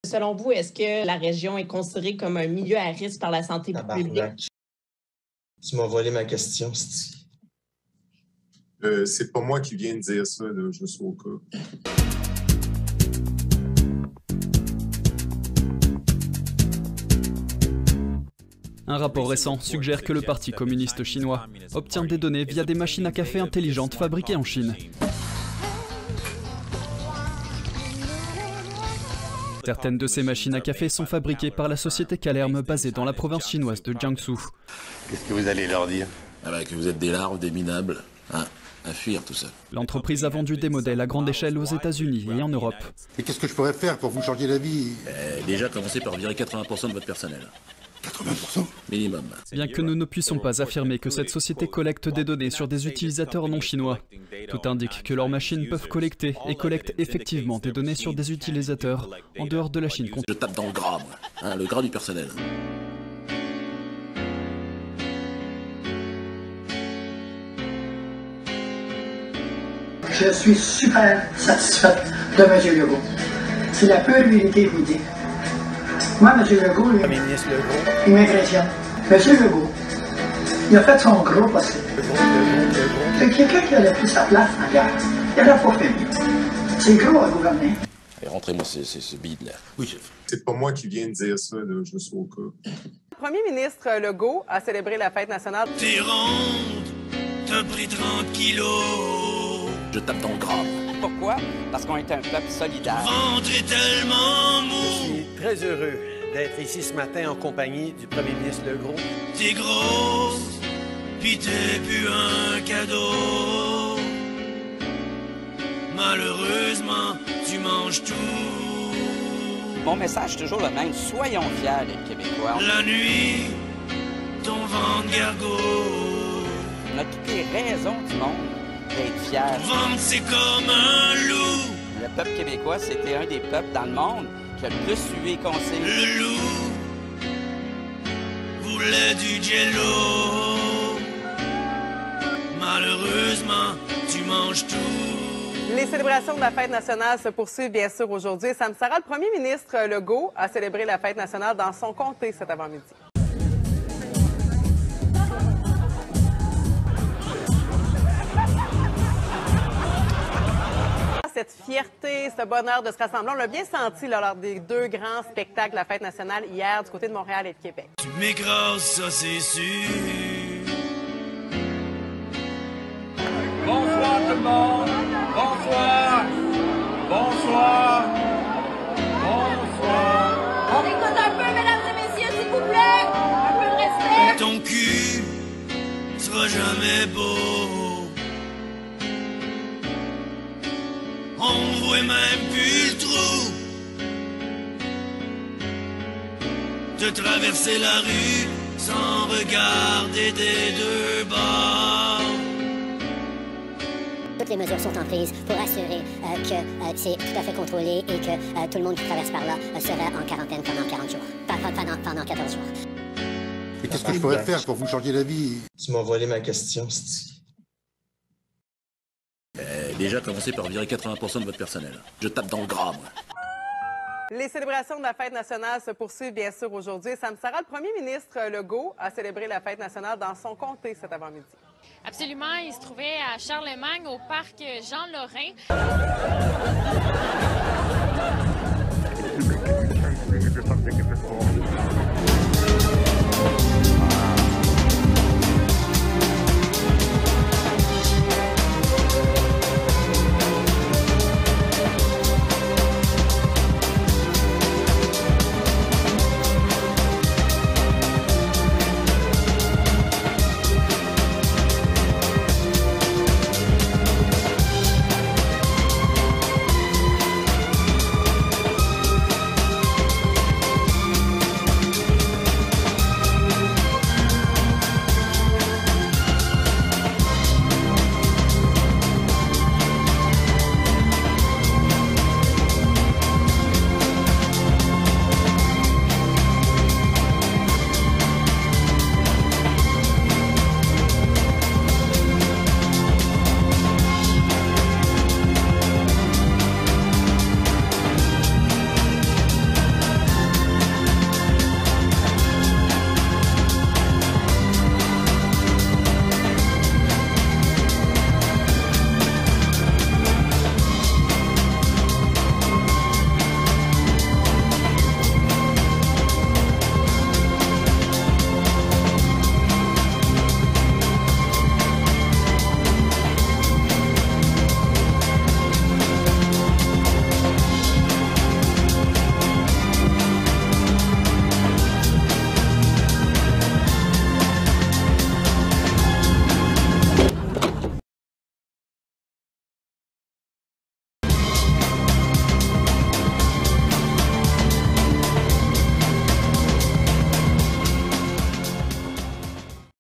Selon vous, est-ce que la région est considérée comme un milieu à risque par la santé publique? Tabarnak. Tu m'as volé ma question, c'est pas moi qui viens de dire ça, là, je suis au cas. Un rapport récent suggère que le Parti communiste chinois obtient des données via des machines à café intelligentes fabriquées en Chine. Certaines de ces machines à café sont fabriquées par la société Calerme basée dans la province chinoise de Jiangsu. Qu'est-ce que vous allez leur dire? Que vous êtes des larves, des minables. À fuir tout ça. L'entreprise a vendu des modèles à grande échelle aux États-Unis et en Europe. Et qu'est-ce que je pourrais faire pour vous changer la vie? Déjà, commencez par virer 80% de votre personnel. 80%? Minimum. Bien que nous ne puissions pas affirmer que cette société collecte des données sur des utilisateurs non chinois, tout indique que leurs machines peuvent collecter et collectent effectivement des données sur des utilisateurs en dehors de la Chine. Je tape dans le gras, moi. Le gras du personnel. Je suis super satisfaite de M. Legault. C'est la pure vérité, je vous dis. Moi, M. Legault, lui, il m'impressionne. M. Legault, il a fait son gros possible. C'est quelqu'un qui aurait pris sa place en guerre. Il n'aurait pas fait mieux. C'est gros à gouverner. Et rentrez-moi ce bide là. Oui, chef. C'est pas moi qui viens de dire ça, là, je suis au cas. Le premier ministre Legault a célébré la fête nationale. T'es ronde, t'as pris 30 kilos. Je tape dans le gras. Pourquoi? Parce qu'on est un peuple solidaire. Ventre est tellement mou. Je suis très heureux d'être ici ce matin en compagnie du premier ministre Legault. T'es grosse, pis t'es plus un cadeau. Malheureusement, tu manges tout. Mon message est toujours le même. Soyons fiers d'être Québécois. La nuit, ton ventre gargouille. On a toutes les raisons du monde d'être fiers. Ton ventre, c'est comme un loup. Le peuple québécois, c'était un des peuples dans le monde qui a le plus suivi les consignes. Le loup voulait du jello. Malheureusement, tu manges tout. Les célébrations de la fête nationale se poursuivent bien sûr aujourd'hui. Sam Sarah, le premier ministre Legault a célébré la fête nationale dans son comté cet avant-midi. Cette fierté, ce bonheur de se rassembler, on l'a bien senti lors des deux grands spectacles de la fête nationale hier du côté de Montréal et de Québec. Tu m'écrases, ça c'est sûr. Bonsoir tout le monde. Bonsoir. Bonsoir. Bonsoir. On écoute un peu, mesdames et messieurs, s'il vous plaît. Un peu de respect. Ton cul sera jamais beau. On voit même plus le trou de traverser la rue sans regarder des deux bords. Toutes les mesures sont en prise pour assurer que c'est tout à fait contrôlé et que tout le monde qui traverse par là sera en quarantaine pendant 40 jours, pendant 14 jours. Et qu'est-ce que je pourrais faire pour vous changer la vie? Tu m'as volé ma question, Déjà, commencez par virer 80% de votre personnel. Je tape dans le gras, moi. Les célébrations de la fête nationale se poursuivent bien sûr aujourd'hui. Sam Sarah, le premier ministre Legault a célébré la fête nationale dans son comté cet avant-midi. Absolument, il se trouvait à Charlemagne, au parc Jean-Lorrain.